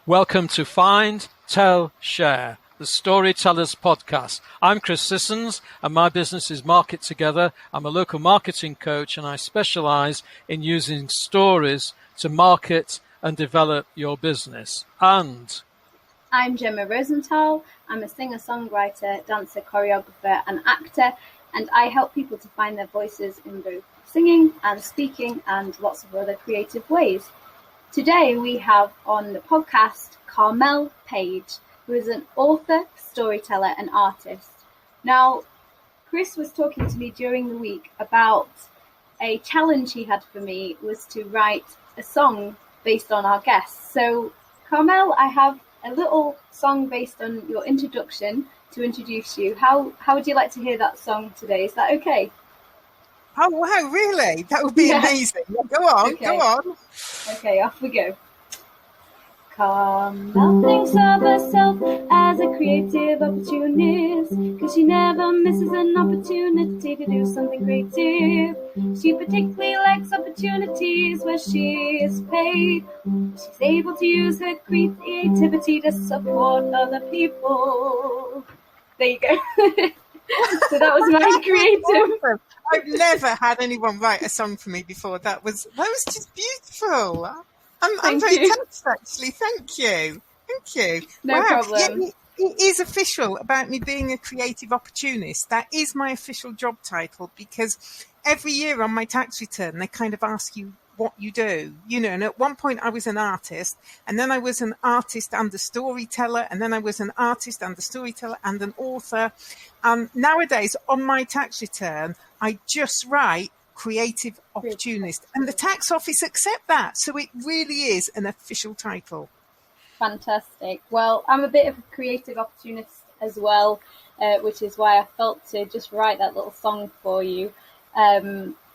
Welcome to Find, Tell, Share, the Storytellers podcast. I'm Chris Sissons, and my business is Market Together. I'm a local marketing coach, and I specialize in using stories to market and develop your business. And I'm Jemma Rosenthal. I'm a singer-songwriter, dancer, choreographer, and actor, and I help people to find their voices in both singing and speaking and lots of other creative ways. Today we have on the podcast Carmel Page, who is an author, storyteller, and artist. Now, Chris was talking to me during the week about a challenge he had for me was to write a song based on our guests. So, Carmel, I have a little song based on your introduction to introduce you. How would you like to hear that song today? Is that okay? Oh, wow, really? That would be amazing. Go on, okay. Go on. Okay, off we go. Carmel thinks of herself as a creative opportunist, 'cause she never misses an opportunity to do something creative. She particularly likes opportunities where she is paid. She's able to use her creativity to support other people. There you go. So that was my creative. Awesome. I've never had anyone write a song for me before. That was just beautiful. I'm very touched, actually. Thank you. No problem. Yeah, it is official about me being a creative opportunist. That is my official job title, because every year on my tax return, they kind of ask you what you do, and at one point I was an artist, and then I was an artist and a storyteller, and then I was an artist and a storyteller and an author. Nowadays on my tax return, I just write creative opportunist, and the tax office accept that, so it really is an official title. Fantastic. Well, I'm a bit of a creative opportunist as well, which is why I felt to just write that little song for you.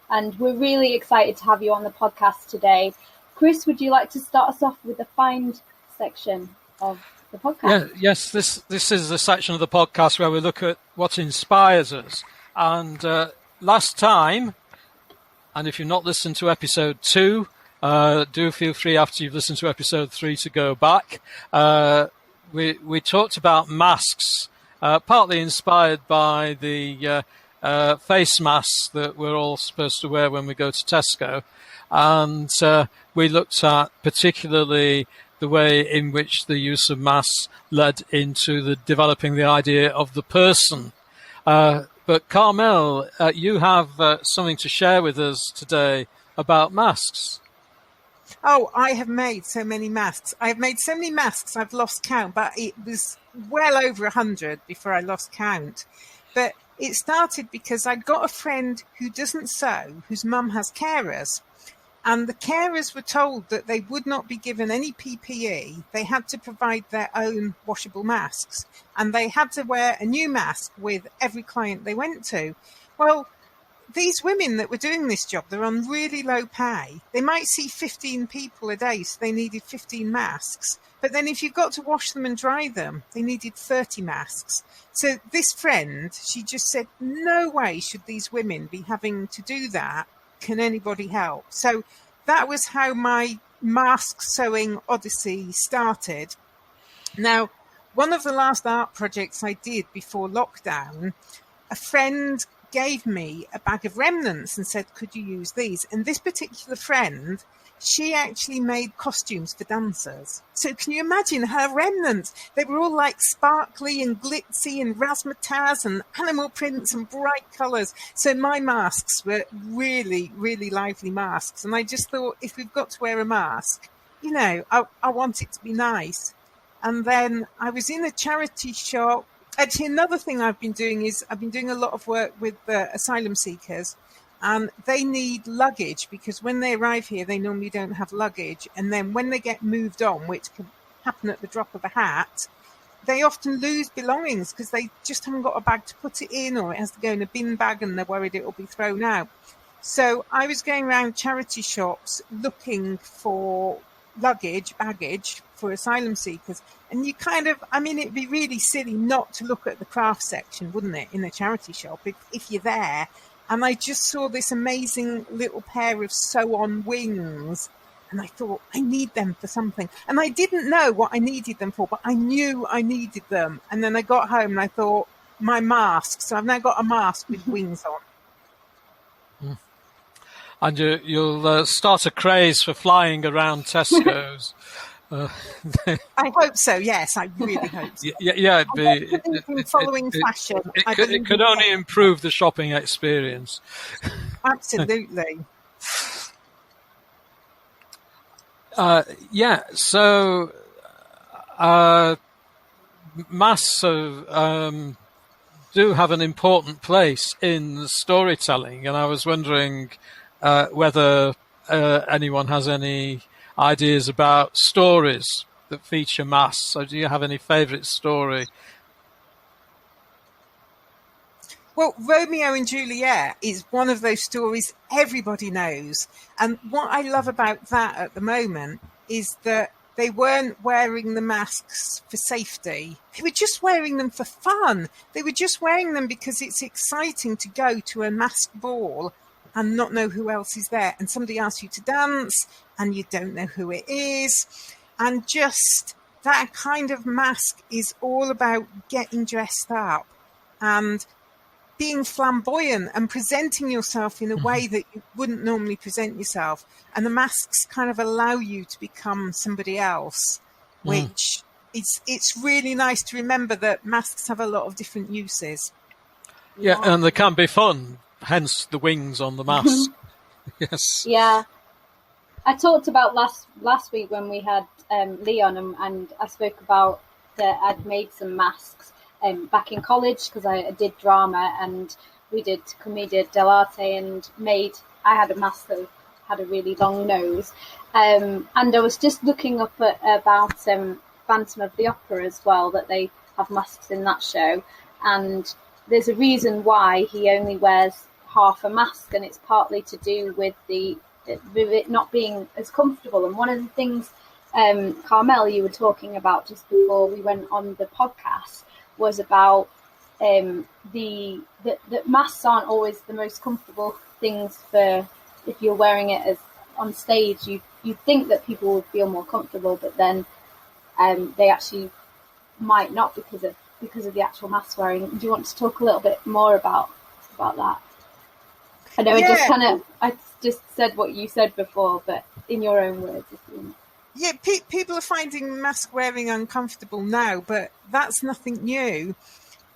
And we're really excited to have you on the podcast today. Chris, would you like to start us off with the Find section of the podcast? Yes, this is the section of the podcast where we look at what inspires us. And last time, and if you've not listened to episode 2, do feel free after you've listened to episode 3 to go back. We talked about masks, partly inspired by the face masks that we're all supposed to wear when we go to Tesco. And we looked at particularly the way in which the use of masks led into the developing the idea of the person. But Carmel, you have something to share with us today about masks. Oh, I have made so many masks. I've made so many masks, I've lost count, but it was well over 100 before I lost count. But it started because I got a friend who doesn't sew, whose mum has carers. And the carers were told that they would not be given any PPE. They had to provide their own washable masks. And they had to wear a new mask with every client they went to. Well, these women that were doing this job, they're on really low pay. They might see 15 people a day, so they needed 15 masks. But then if you've got to wash them and dry them, they needed 30 masks. So this friend, she just said, no way should these women be having to do that. Can anybody help? So that was how my mask sewing odyssey started. Now, one of the last art projects I did before lockdown, a friend gave me a bag of remnants and said, could you use these? And this particular friend, she actually made costumes for dancers. So can you imagine her remnants? They were all like sparkly and glitzy and razzmatazz and animal prints and bright colours. So my masks were really, really lively masks. And I just thought, if we've got to wear a mask, I want it to be nice. And then I was in a charity shop. Actually, another thing I've been doing is I've been doing a lot of work with asylum seekers, and they need luggage because when they arrive here, they normally don't have luggage. And then when they get moved on, which can happen at the drop of a hat, they often lose belongings because they just haven't got a bag to put it in, or it has to go in a bin bag and they're worried it will be thrown out. So I was going around charity shops looking for baggage for asylum seekers. And you it'd be really silly not to look at the craft section, wouldn't it, in a charity shop? If you're there, and I just saw this amazing little pair of sew-on wings, and I thought, I need them for something. And I didn't know what I needed them for, but I knew I needed them. And then I got home and I thought, my mask. So I've now got a mask with wings on. And you'll start a craze for flying around Tesco's. I hope so. Yes, I really hope so. Yeah, following fashion. It could only improve the shopping experience. Absolutely. So masks do have an important place in storytelling, and I was wondering whether anyone has any ideas about stories that feature masks. So do you have any favourite story? Well, Romeo and Juliet is one of those stories everybody knows. And what I love about that at the moment is that they weren't wearing the masks for safety. They were just wearing them for fun. They were just wearing them because it's exciting to go to a masked ball and not know who else is there. And somebody asks you to dance and you don't know who it is. And just that kind of mask is all about getting dressed up and being flamboyant and presenting yourself in a way that you wouldn't normally present yourself. And the masks kind of allow you to become somebody else, which it's really nice to remember that masks have a lot of different uses. Yeah, and they can be fun, hence the wings on the mask. Yes. Yeah. I talked about last week when we had Leon, and I spoke about that I'd made some masks back in college because I did drama and we did commedia dell'arte, and I had a mask that had a really long nose, and I was just looking up about Phantom of the Opera as well, that they have masks in that show, and there's a reason why he only wears half a mask, and it's partly to do with it not being as comfortable. And one of the things, Carmel, you were talking about just before we went on the podcast was about that masks aren't always the most comfortable things for if you're wearing it as on stage. You think that people would feel more comfortable, but then they actually might not because of the actual mask wearing. Do you want to talk a little bit more about that? I know I just said what you said before, but in your own words, if you want. Yeah, people are finding mask wearing uncomfortable now, but that's nothing new.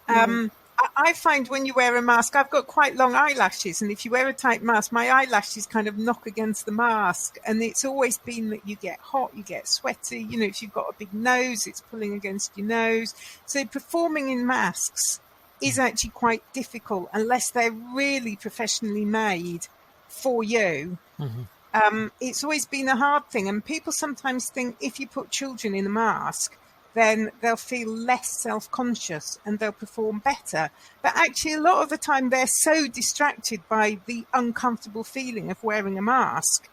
I find when you wear a mask, I've got quite long eyelashes, and if you wear a tight mask, my eyelashes kind of knock against the mask, and it's always been that you get hot, you get sweaty. You know, if you've got a big nose, it's pulling against your nose. So performing in masks is actually quite difficult unless they're really professionally made for you. It's always been a hard thing, and people sometimes think if you put children in a mask, then they'll feel less self-conscious and they'll perform better. But actually, a lot of the time, they're so distracted by the uncomfortable feeling of wearing a mask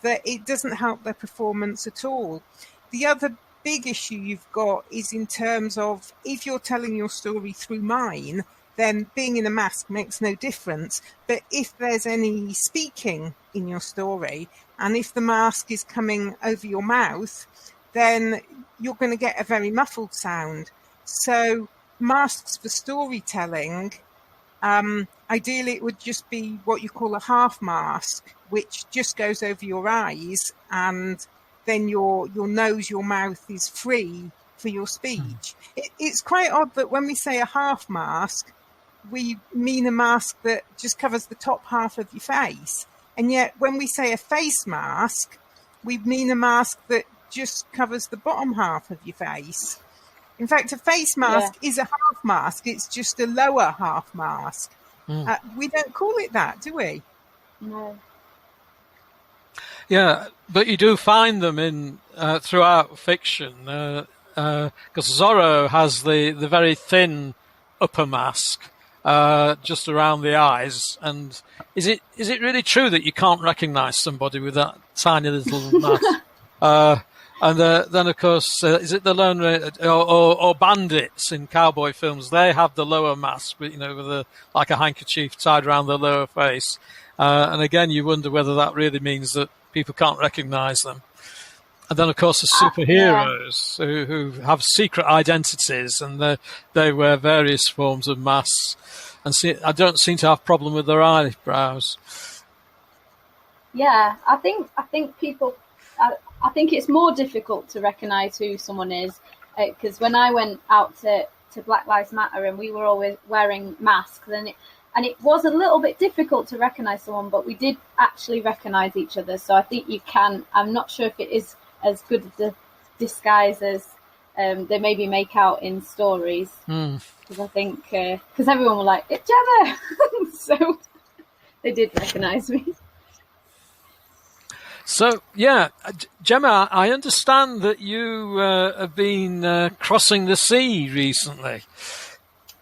that it doesn't help their performance at all. The other big issue you've got is in terms of if you're telling your story through mine, then being in a mask makes no difference. But if there's any speaking in your story, and if the mask is coming over your mouth, then you're going to get a very muffled sound. So masks for storytelling, ideally it would just be what you call a half mask, which just goes over your eyes, and then your nose, your mouth is free for your speech. It's quite odd that when we say a half mask, we mean a mask that just covers the top half of your face. And yet when we say a face mask, we mean a mask that just covers the bottom half of your face. In fact, a face mask is a half mask. It's just a lower half mask. We don't call it that, do we? No. Yeah, but you do find them in throughout fiction, because Zorro has the very thin upper mask just around the eyes. And is it really true that you can't recognise somebody with that tiny little mask? And then, of course, is it the Lone Ranger or bandits in cowboy films? They have the lower mask, with like a handkerchief tied around their lower face. And again, you wonder whether that really means that people can't recognise them. And then, of course, the superheroes who have secret identities, and they wear various forms of masks. And I don't seem to have a problem with their eyebrows. Yeah, I think people. I think it's more difficult to recognise who someone is, because when I went out to Black Lives Matter and we were always wearing masks, and it was a little bit difficult to recognise someone, but we did actually recognise each other. So I think you can. I'm not sure if it is as good a disguise as they maybe make out in stories, because I think because everyone was like, "It's Jemma," so they did recognise me. So, yeah, Jemma, I understand that you have been crossing the sea recently.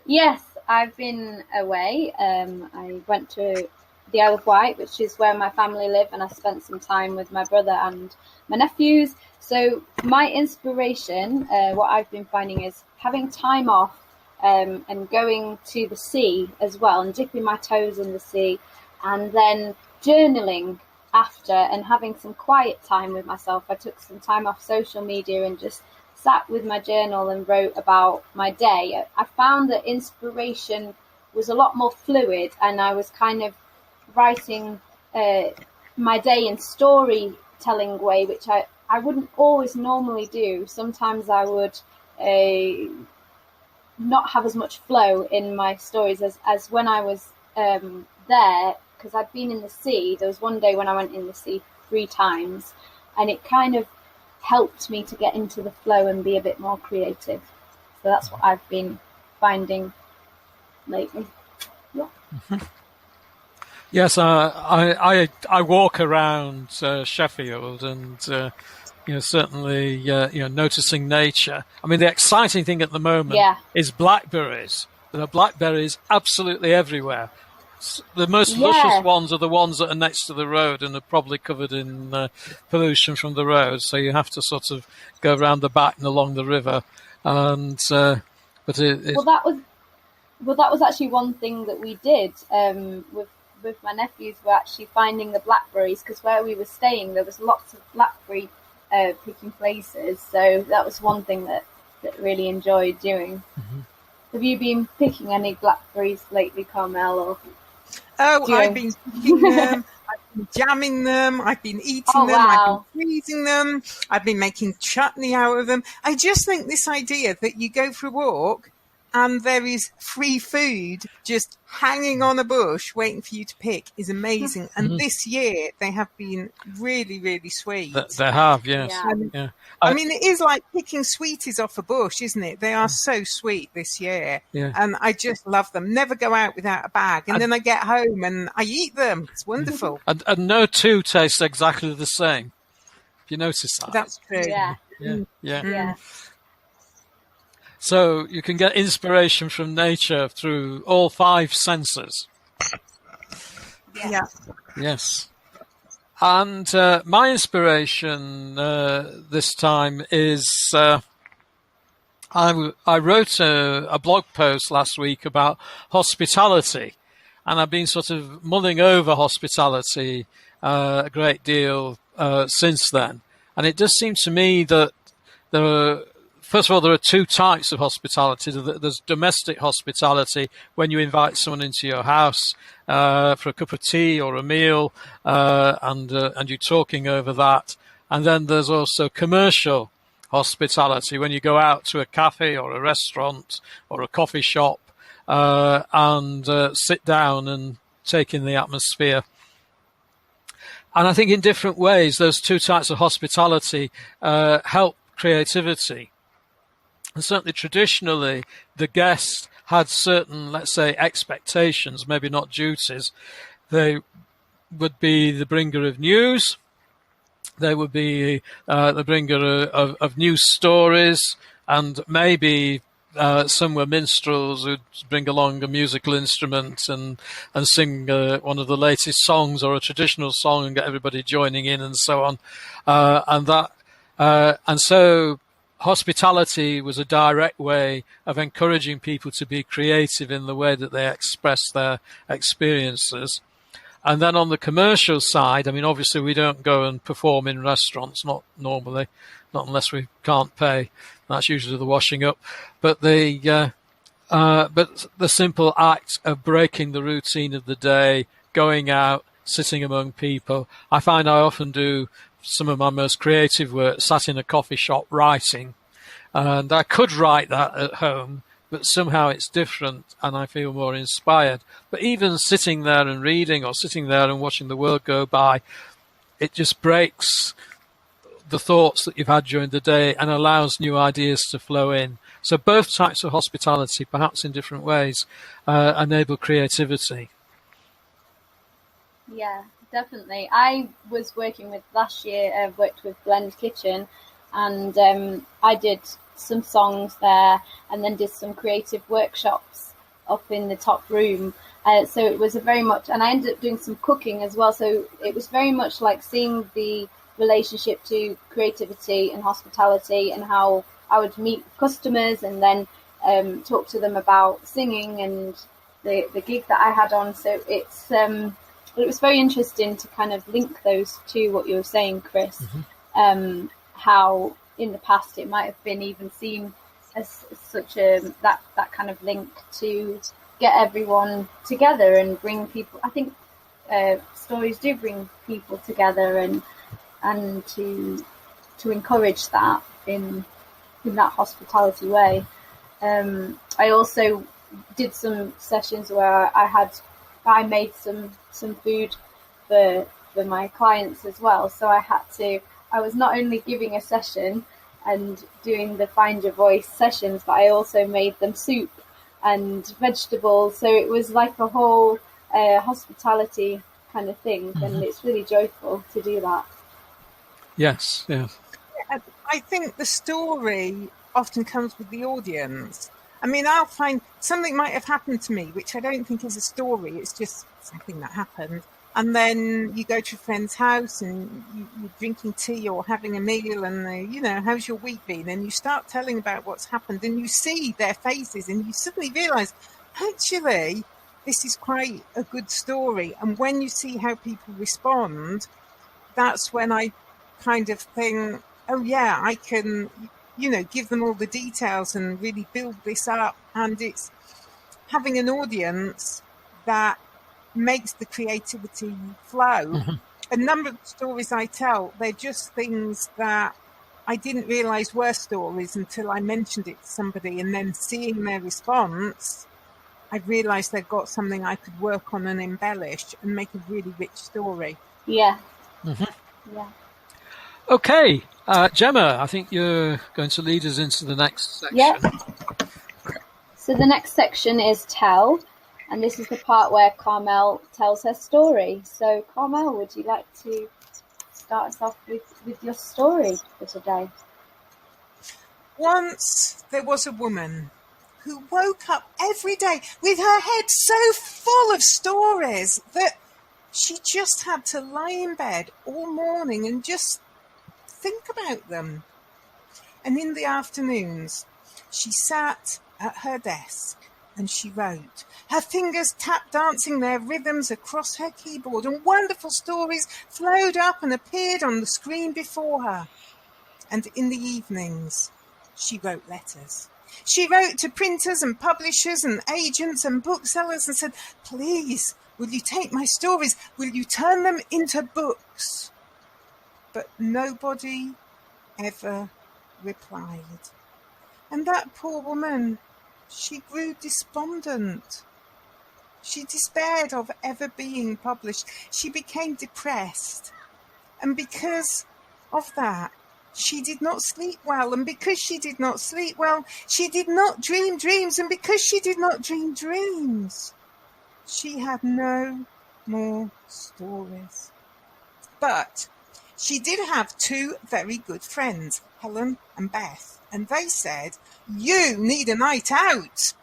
Yes, I've been away. I went to the Isle of Wight, which is where my family live, and I spent some time with my brother and my nephews. So my inspiration, what I've been finding, is having time off and going to the sea as well, and dipping my toes in the sea, and then journaling after and having some quiet time with myself. I took some time off social media and just sat with my journal and wrote about my day. I found that inspiration was a lot more fluid, and I was kind of writing my day in storytelling way, which I wouldn't always normally do. Sometimes I would not have as much flow in my stories as when I was there, because I'd been in the sea. There was one day when I went in the sea 3 times, and it kind of helped me to get into the flow and be a bit more creative. So that's what I've been finding lately. Yeah. Mm-hmm. Yes, I walk around Sheffield, and certainly noticing nature. I mean, the exciting thing at the moment is blackberries. There are blackberries absolutely everywhere. The most luscious ones are the ones that are next to the road and are probably covered in pollution from the road. So you have to sort of go around the back and along the river. And that was actually one thing that we did with my nephews. Were actually finding the blackberries, because where we were staying there was lots of blackberry picking places. So that was one thing that really enjoyed doing. Mm-hmm. Have you been picking any blackberries lately, Carmel? Or I've been picking them, I've been jamming them, I've been eating them, I've been freezing them, I've been making chutney out of them. I just think this idea that you go for a walk and there is free food just hanging on a bush waiting for you to pick is amazing. And this year they have been really, really sweet. They have, yes. Yeah. I mean, it is like picking sweeties off a bush, isn't it? They are so sweet this year. Yeah. And I just love them. Never go out without a bag. And then I get home and I eat them. It's wonderful. And no two taste exactly the same. If you notice that. That's true. Yeah. So you can get inspiration from nature through all 5 senses. Yeah. Yes. And my inspiration this time is I wrote a blog post last week about hospitality, and I've been sort of mulling over hospitality a great deal since then. And it does seem to me that first of all, there are 2 types of hospitality. There's domestic hospitality, when you invite someone into your house for a cup of tea or a meal, and you're talking over that. And then there's also commercial hospitality, when you go out to a cafe or a restaurant or a coffee shop and sit down and take in the atmosphere. And I think in different ways, those 2 types of hospitality help creativity. And certainly traditionally, the guest had certain, let's say, expectations, maybe not duties. They would be the bringer of news. They would be the bringer of news stories, and maybe some were minstrels who'd bring along a musical instrument and sing one of the latest songs or a traditional song and get everybody joining in and so on. And that And so hospitality was a direct way of encouraging people to be creative in the way that they express their experiences. And then on the commercial side, I mean, obviously we don't go and perform in restaurants, not normally, not unless we can't pay. That's usually the washing up. But the simple act of breaking the routine of the day, going out, sitting among people. I find I often do some of my most creative work sat in a coffee shop writing. And I could write that at home, but somehow it's different and I feel more inspired. But even sitting there and reading or sitting there and watching the world go by, it just breaks the thoughts that you've had during the day and allows new ideas to flow in. So both types of hospitality, perhaps in different ways, enable creativity. Yeah, definitely. I was working with last year, I worked with Blend Kitchen, and I did some songs there and then did some creative workshops up in the top room. So it was a very much, and I ended up doing some cooking as well. So it was very much like seeing the relationship to creativity and hospitality and how I would meet customers and then talk to them about singing and the gig that I had on. So it was very interesting to kind of link those to what you were saying, Chris. Mm-hmm. How in the past it might have been even seen as such that kind of link to get everyone together and bring people. I think stories do bring people together and to encourage that in that hospitality way. I also did some sessions where I made some food for my clients as well. So I was not only giving a session and doing the Find Your Voice sessions, but I also made them soup and vegetables. So it was like a whole hospitality kind of thing. Mm-hmm. And it's really joyful to do that. Yes, yeah. I think the story often comes with the audience. I mean, I'll find something might have happened to me, which I don't think is a story. It's just something that happened. And then you go to a friend's house and you're drinking tea or having a meal and how's your week been? And you start telling about what's happened and you see their faces and you suddenly realise, actually, this is quite a good story. And when you see how people respond, that's when I kind of think, oh yeah, I can, give them all the details and really build this up. And it's having an audience that makes the creativity flow. Mm-hmm. A number of stories I tell, they're just things that I didn't realise were stories until I mentioned it to somebody, and then seeing their response, I realised they've got something I could work on and embellish and make a really rich story. Yeah. Mm-hmm. Yeah. Okay, Jemma, I think you're going to lead us into the next section. Yeah. So the next section is Tell. And this is the part where Carmel tells her story. So, Carmel, would you like to start us off with your story for today? Once there was a woman who woke up every day with her head so full of stories that she just had to lie in bed all morning and just think about them. And in the afternoons, she sat at her desk and she wrote. Her fingers tap dancing their rhythms across her keyboard, and wonderful stories flowed up and appeared on the screen before her. And in the evenings, she wrote letters. She wrote to printers and publishers and agents and booksellers and said, please, will you take my stories? Will you turn them into books? But nobody ever replied. And that poor woman, she grew despondent. She despaired of ever being published. She became depressed. And because of that, she did not sleep well. And because she did not sleep well, she did not dream dreams. And because she did not dream dreams, she had no more stories. But she did have two very good friends, Helen and Beth. And they said, you need a night out.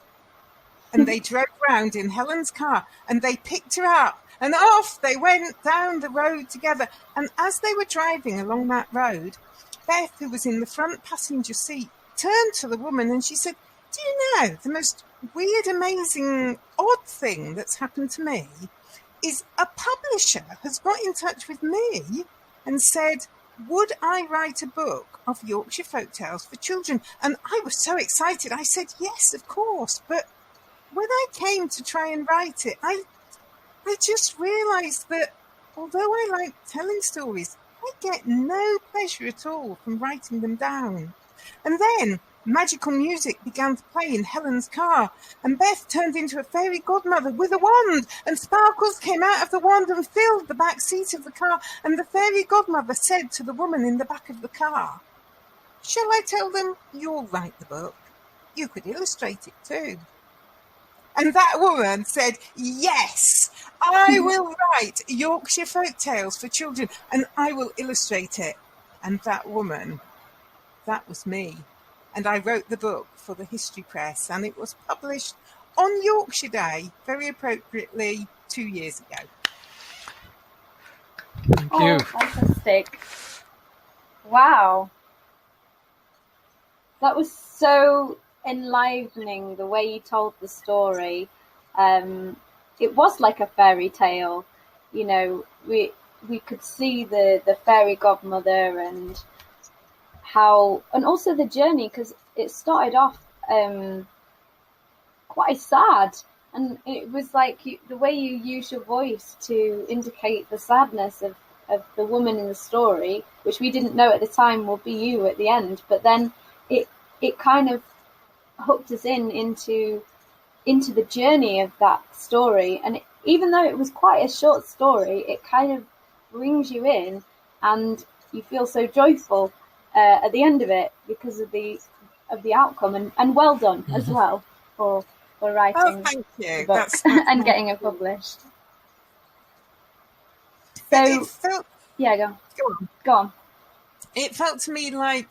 And they drove round in Helen's car and they picked her up and off they went down the road together. And as they were driving along that road, Beth, who was in the front passenger seat, turned to the woman and she said, "Do you know the most weird, amazing, odd thing that's happened to me is a publisher has got in touch with me and said, would I write a book of Yorkshire folk tales for children?" And I was so excited. I said, yes, of course. But when I came to try and write it, I just realised that although I like telling stories, I get no pleasure at all from writing them down. And then magical music began to play in Helen's car, and Beth turned into a fairy godmother with a wand, and sparkles came out of the wand and filled the back seat of the car, and the fairy godmother said to the woman in the back of the car, "Shall I tell them you'll write the book? You could illustrate it too." And that woman said, "Yes, I will write Yorkshire folk tales for children and I will illustrate it." And that woman, that was me. And I wrote the book for the History Press, and it was published on Yorkshire Day, very appropriately, 2 years ago. Thank you. Fantastic. Wow. That was so enlivening, the way you told the story. It was like a fairy tale. You know, we could see the fairy godmother and how, and also the journey, because it started off quite sad, and it was like the way you use your voice to indicate the sadness of the woman in the story, which we didn't know at the time will be you at the end, but then it kind of hooked us into the journey of that story. And even though it was quite a short story, it kind of brings you in, and you feel so joyful at the end of it because of the outcome, and well done as well for writing. Oh, thank you. That's and getting it published. So yeah, go on. It felt to me like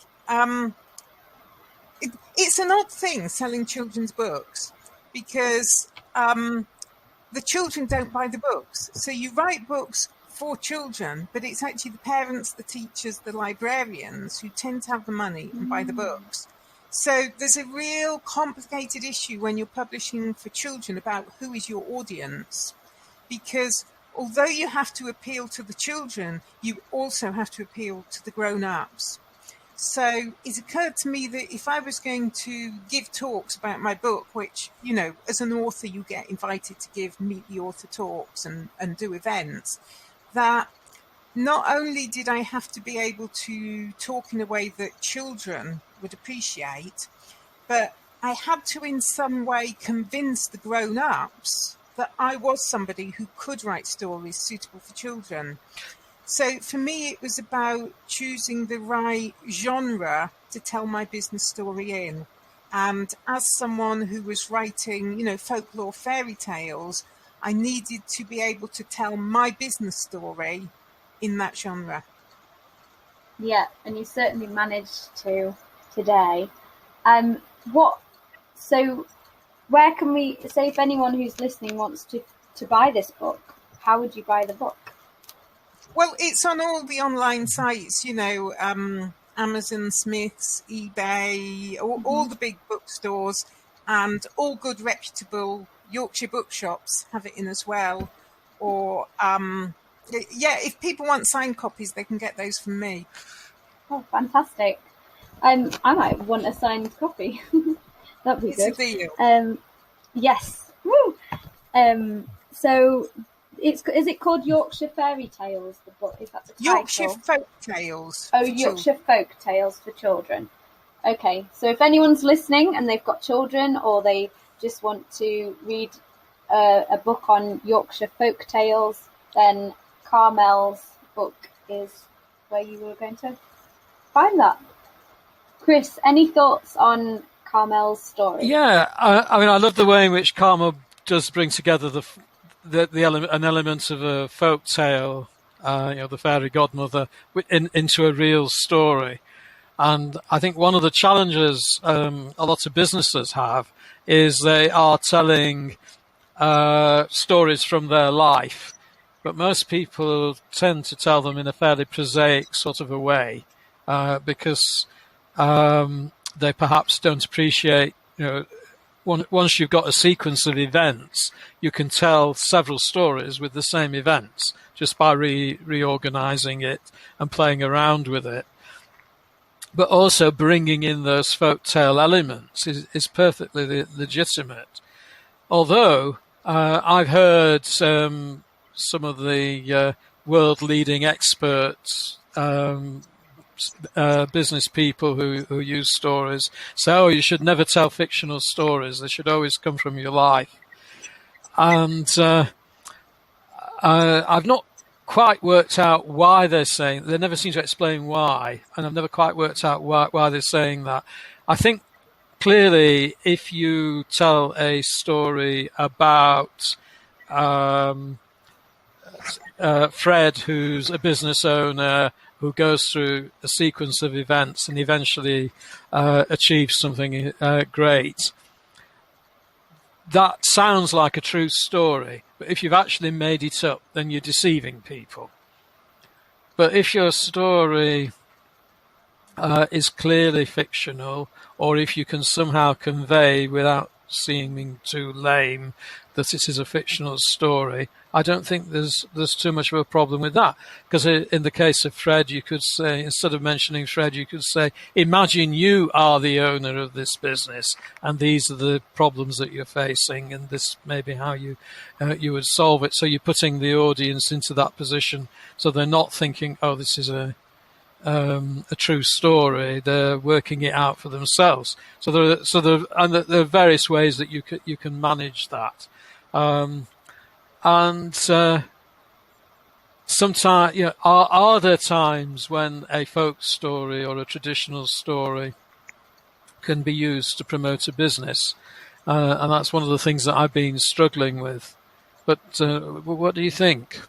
it's an odd thing selling children's books, because the children don't buy the books. So you write books for children, but it's actually the parents, the teachers, the librarians who tend to have the money and buy the books. So there's a real complicated issue when you're publishing for children about who is your audience, because although you have to appeal to the children, you also have to appeal to the grown-ups. So it occurred to me that if I was going to give talks about my book, which, you know, as an author, you get invited to give meet the author talks and do events, that not only did I have to be able to talk in a way that children would appreciate, but I had to in some way convince the grown-ups that I was somebody who could write stories suitable for children. So for me, it was about choosing the right genre to tell my business story in. And as someone who was writing, you know, folklore fairy tales, I needed to be able to tell my business story in that genre. Yeah, and you certainly managed to today. So where can we say, if anyone who's listening wants to buy this book, how would you buy the book? Well, it's on all the online sites, you know, Amazon, Smiths, eBay, all the big bookstores, and all good reputable Yorkshire bookshops have it in as well. Or, if people want signed copies, they can get those from me. Oh, fantastic. I might want a signed copy. That'd be good. It's a deal. Yes. Woo! So is it called Yorkshire Fairy Tales, the book? Is that the title? Yorkshire Folk Tales. Oh, Yorkshire Folk Tales for children. Okay, so if anyone's listening and they've got children, or they just want to read a book on Yorkshire folk tales, then Carmel's book is where you were going to find that. Chris, any thoughts on Carmel's story? Yeah, I mean, I love the way in which Carmel does bring together an element of a folk tale, the fairy godmother, into a real story. And I think one of the challenges a lot of businesses have is they are telling stories from their life, but most people tend to tell them in a fairly prosaic sort of a way. because they perhaps don't appreciate, once you've got a sequence of events, you can tell several stories with the same events just by reorganizing it and playing around with it. But also bringing in those folktale elements is perfectly legitimate. Although I've heard some of the world-leading experts, business people who use stories say, "Oh, you should never tell fictional stories. They should always come from your life." And I've not quite worked out why they're saying. They never seem to explain why, and I've never quite worked out why they're saying that. I think clearly, if you tell a story about Fred, who's a business owner who goes through a sequence of events and eventually achieves something great, that sounds like a true story. But if you've actually made it up, then you're deceiving people. But if your story is clearly fictional, or if you can somehow convey without seeming too lame that it is a fictional story, I don't think there's too much of a problem with that. Because in the case of Fred, you could say, instead of mentioning Fred, you could say, imagine you are the owner of this business and these are the problems that you're facing, and this may be how you would solve it. So you're putting the audience into that position, so they're not thinking, oh, this is a true story. They're working it out for themselves. So there are various ways that you can manage that. And sometimes, are there times when a folk story or a traditional story can be used to promote a business? And that's one of the things that I've been struggling with. But what do you think?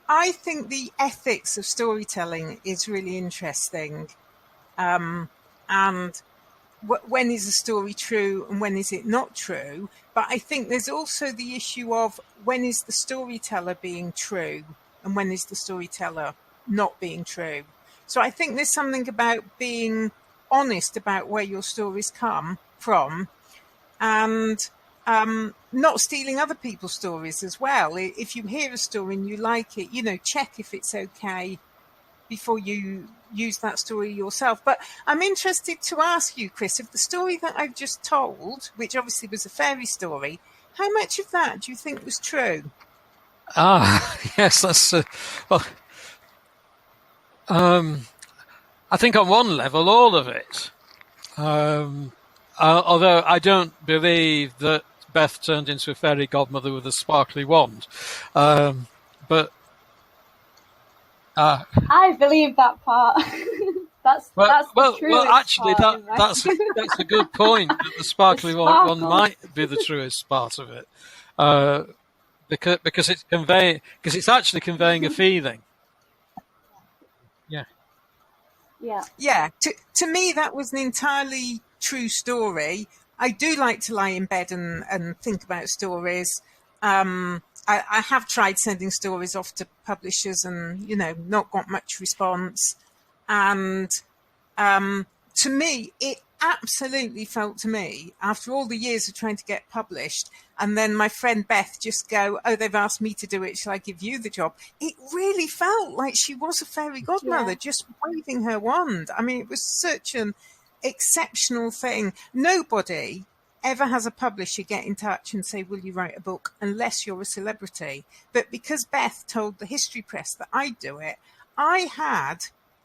I think the ethics of storytelling is really interesting. And when is a story true and when is it not true? But I think there's also the issue of when is the storyteller being true and when is the storyteller not being true. So I think there's something about being honest about where your stories come from and not stealing other people's stories as well. If you hear a story and you like it, check if it's okay before you use that story yourself. But I'm interested to ask you, Chris, if the story that I've just told, which obviously was a fairy story, how much of that do you think was true? Yes, that's well. I think on one level, all of it. Although I don't believe that Beth turned into a fairy godmother with a sparkly wand, but I believe that part. that's the truest actually, part, that's a good point. That the sparkly one might be the truest part of it, because it's actually conveying a feeling. Yeah. To me, that was an entirely true story. I do like to lie in bed and think about stories. I have tried sending stories off to publishers and, not got much response. And to me, it absolutely felt to me, after all the years of trying to get published, and then my friend Beth just go, oh, they've asked me to do it, shall I give you the job? It really felt like she was a fairy godmother, just waving her wand. I mean, it was such an exceptional thing. Nobody ever has a publisher get in touch and say, will you write a book, unless you're a celebrity. But because Beth told the History Press that I'd do it, I had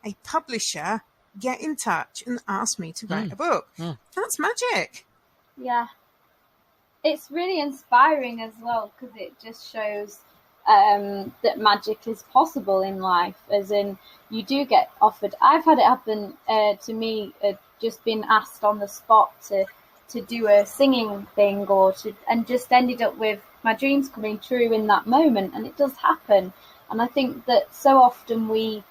a publisher get in touch and ask me to write a book. That's magic. Yeah. It's really inspiring as well, because it just shows that magic is possible in life, as in you do get offered. I've had it happen to me, just been asked on the spot to do a singing thing and just ended up with my dreams coming true in that moment. And it does happen. And I think that so often we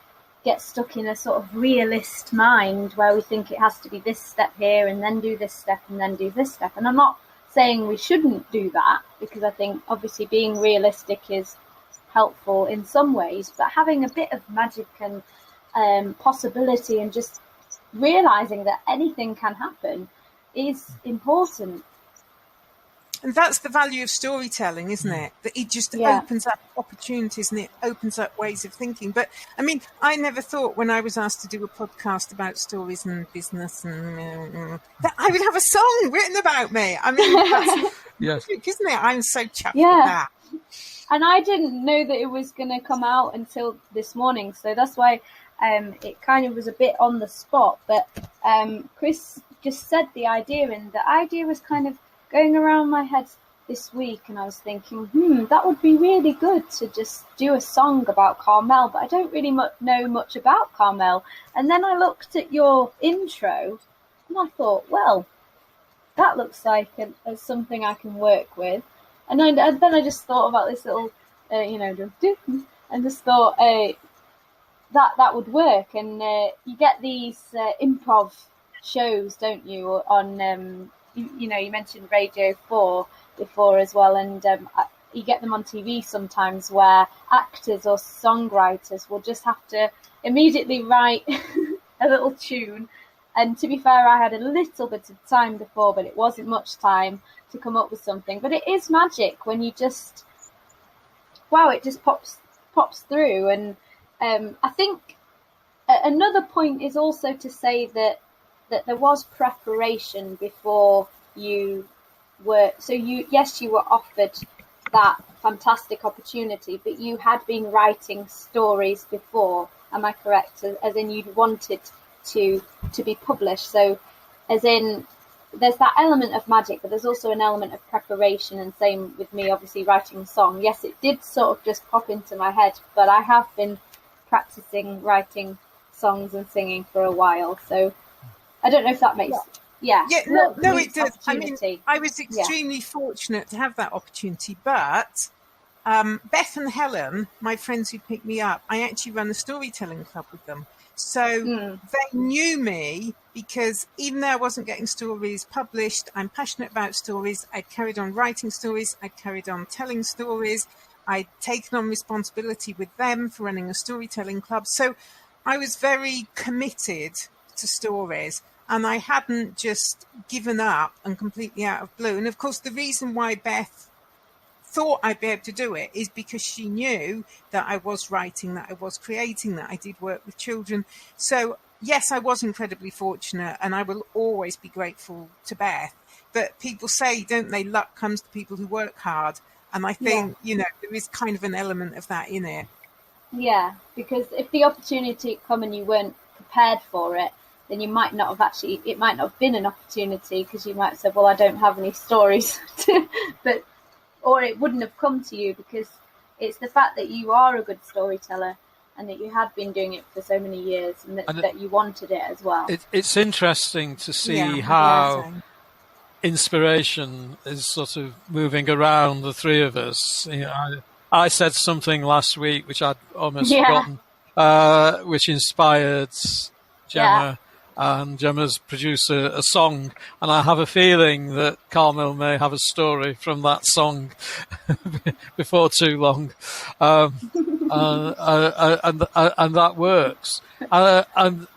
get stuck in a sort of realist mind where we think it has to be this step here and then do this step and then do this step. And I'm not saying we shouldn't do that, because I think obviously being realistic is helpful in some ways, but having a bit of magic and possibility and just realizing that anything can happen is important. And that's the value of storytelling, isn't it? That it just opens up opportunities and it opens up ways of thinking. But I mean, I never thought when I was asked to do a podcast about stories and business and that I would have a song written about me. I mean, that's magic, isn't it? I'm so chuffed with that. And I didn't know that it was going to come out until this morning. So that's why it kind of was a bit on the spot. But Chris just said the idea, and the idea was kind of going around my head this week, and I was thinking, that would be really good to just do a song about Carmel, but I don't really know much about Carmel. And then I looked at your intro, and I thought, well, that looks like something I can work with. And then I just thought about this little, and just thought that would work. And you get these improv shows, don't you, on you mentioned Radio 4 before as well, and you get them on TV sometimes where actors or songwriters will just have to immediately write a little tune. And to be fair, I had a little bit of time before, but it wasn't much time to come up with something. But it is magic when you just, it just pops through. And I think another point is also to say that there was preparation before you were. So you were offered that fantastic opportunity, but you had been writing stories before. Am I correct? As in, you'd wanted to be published. So, as in, there's that element of magic, but there's also an element of preparation. And same with me, obviously writing a song. Yes, it did sort of just pop into my head, but I have been practicing writing songs and singing for a while. So I don't know if that makes no, it does. I mean, I was extremely fortunate to have that opportunity, but Beth and Helen, my friends who picked me up, I actually run a storytelling club with them. So they knew me because even though I wasn't getting stories published, I'm passionate about stories. I carried on writing stories. I carried on telling stories. I'd taken on responsibility with them for running a storytelling club. So I was very committed to stories, and I hadn't just given up and completely out of blue. And of course, the reason why Beth thought I'd be able to do it is because she knew that I was writing, that I was creating, that I did work with children. So yes, I was incredibly fortunate, and I will always be grateful to Beth. But people say, don't they, luck comes to people who work hard. And I think, there is kind of an element of that in it. Yeah, because if the opportunity had come and you weren't prepared for it, then you might not have it might not have been an opportunity, because you might have said, well, I don't have any stories, or it wouldn't have come to you, because it's the fact that you are a good storyteller and that you had been doing it for so many years, and that you wanted it as well. It's interesting to see how inspiration is sort of moving around the three of us. I said something last week which I'd almost forgotten, which inspired Jemma, and Gemma's produced a song, and I have a feeling that Carmel may have a story from that song before too long, and that works. And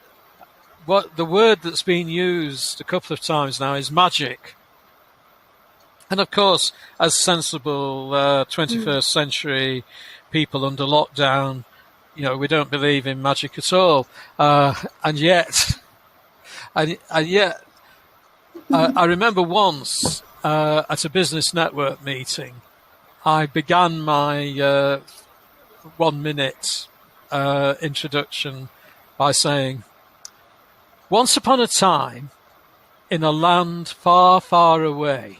what the word that's been used a couple of times now is magic. And of course, as sensible 21st century people under lockdown, we don't believe in magic at all. And yet, I remember once at a business network meeting, I began my 1 minute introduction by saying, once upon a time in a land far, far away.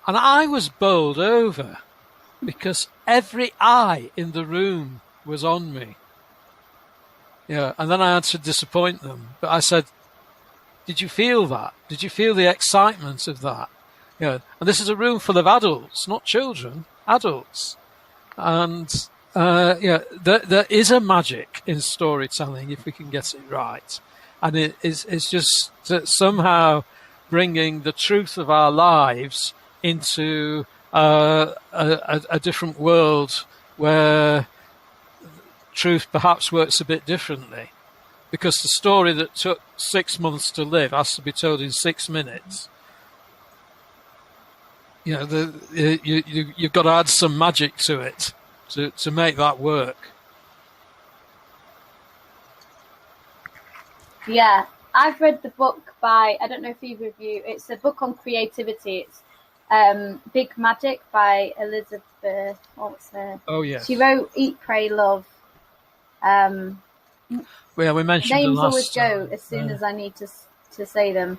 And I was bowled over because every eye in the room was on me. And then I had to disappoint them. But I said, did you feel that? Did you feel the excitement of that? And this is a room full of adults, not children, adults. And, there is a magic in storytelling if we can get it right. And it's just somehow bringing the truth of our lives into a different world where truth perhaps works a bit differently, because the story that took 6 months to live has to be told in 6 minutes. You know, you've got to add some magic to it to make that work. Yeah, I've read the book by, I don't know if either of you, it's a book on creativity. It's Big Magic by Elizabeth, what's her? Oh, yes. She wrote Eat, Pray, Love. Well, yeah, we mentioned Names the last always go time. as soon as I need to say them.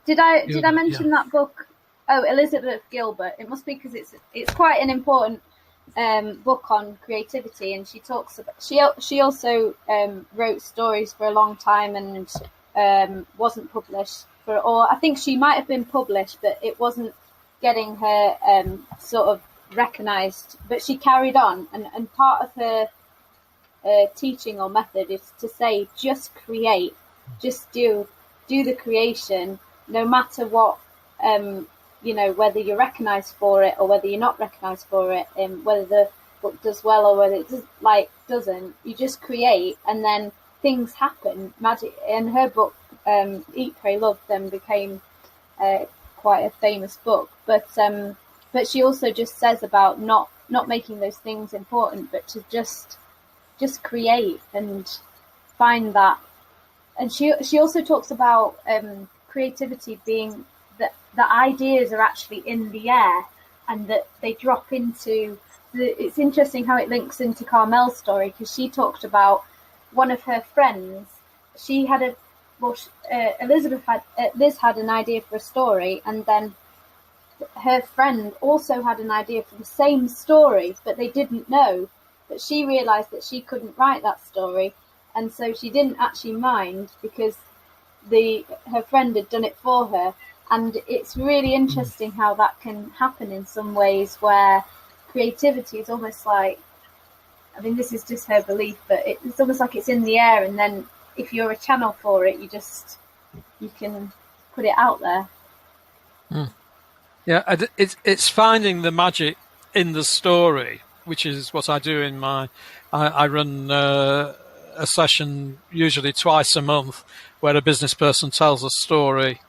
Did I mention that book? Oh, Elizabeth Gilbert. It must be because it's quite an important book on creativity, and she talks about. She also wrote stories for a long time and wasn't published or I think she might have been published, but it wasn't getting her sort of recognised. But she carried on, and part of her teaching or method is to say, just create, just do the creation, no matter what, whether you're recognised for it or whether you're not recognised for it, whether the book does well or whether it doesn't. You just create, and then things happen. Magic. And her book, Eat, Pray, Love, then became quite a famous book. But she also just says about not making those things important, but to just create and find that. And she also talks about creativity being that the ideas are actually in the air and that they drop into it's interesting how it links into Carmel's story, because she talked about one of her friends. She had Liz had an idea for a story, and then her friend also had an idea for the same story, but they didn't know. But she realised that she couldn't write that story, and so she didn't actually mind because her friend had done it for her. And it's really interesting how that can happen in some ways, where creativity is almost like, I mean, this is just her belief, but it's almost like it's in the air, and then if you're a channel for it, you can put it out there. Yeah, it's finding the magic in the story, which is what I do in I run a session usually twice a month where a business person tells a story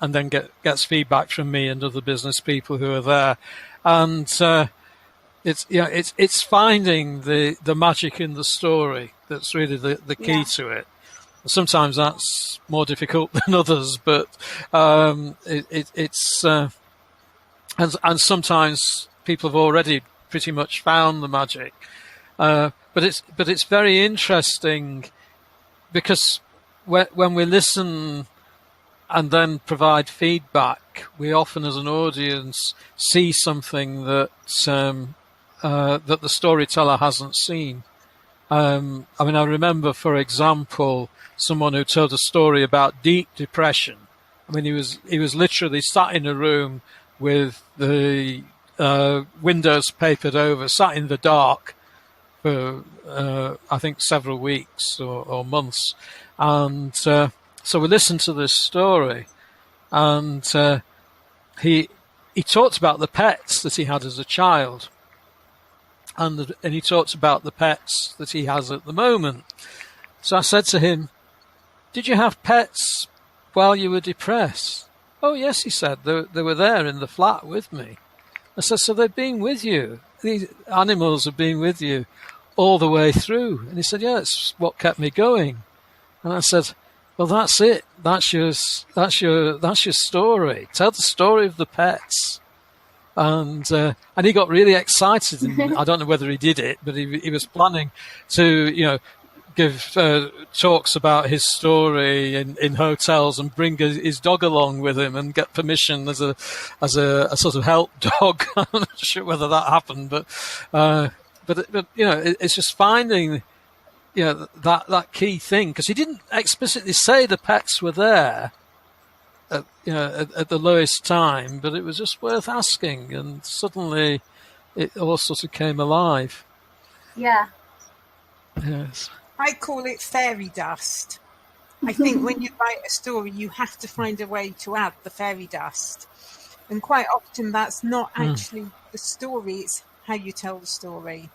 and then gets feedback from me and other business people who are there. And it's finding the magic in the story that's really the key to it. Sometimes that's more difficult than others, but it's and sometimes people have already pretty much found the magic. But it's very interesting because when we listen and then provide feedback, we often, as an audience, see something that that the storyteller hasn't seen. I mean, I remember, for example, someone who told a story about deep depression. I mean, he was literally sat in a room with the windows papered over, sat in the dark for I think several weeks or months, and so we listened to this story, and he talked about the pets that he had as a child, and he talked about the pets that he has at the moment. So I said to him, "Did you have pets while you were depressed?" "Oh yes," he said, they were there in the flat with me. I said, "So they've been with you? These animals have been with you all the way through?" And he said, "Yeah, it's what kept me going." And I said, "Well, that's it. That's your story. Tell the story of the pets." And he got really excited. And I don't know whether he did it, but he was planning to, give talks about his story in hotels and bring his dog along with him and get permission as a sort of help dog. I'm not sure whether that happened, but it's just finding that key thing, because he didn't explicitly say the pets were there at the lowest time, but it was just worth asking, and suddenly it all sort of came alive. Yeah. Yes. I call it fairy dust. I think when you write a story, you have to find a way to add the fairy dust. And quite often that's not actually the story, it's how you tell the story.